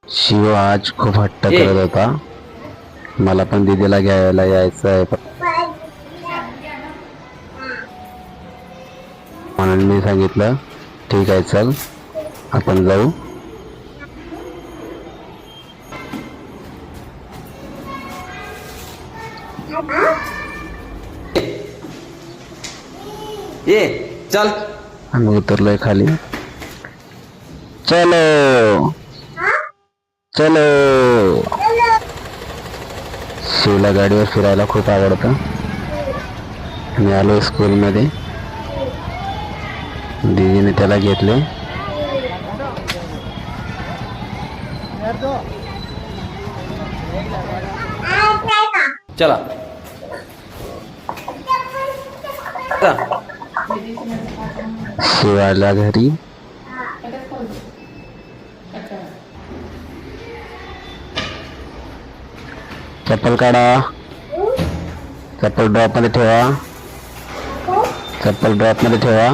शिव आज खूप हट्ट करत होता, मला पण दीदीला घ्यायला यायचं आहे म्हणून मी सांगितलं ठीक आहे चल आपण जाऊ. ये चल. आम्ही उतरलोय खाली. चलो चलो. शिवला गाडीवर फिरायला खूप आवडतं. मी आलो स्कूलमध्ये, दीदीने त्याला घेतले. चला. शिव आला घरी. चप्पल काढा, चप्पल ड्रॉप मध्ये ठेवा, चप्पल ड्रॉप मध्ये ठेवा.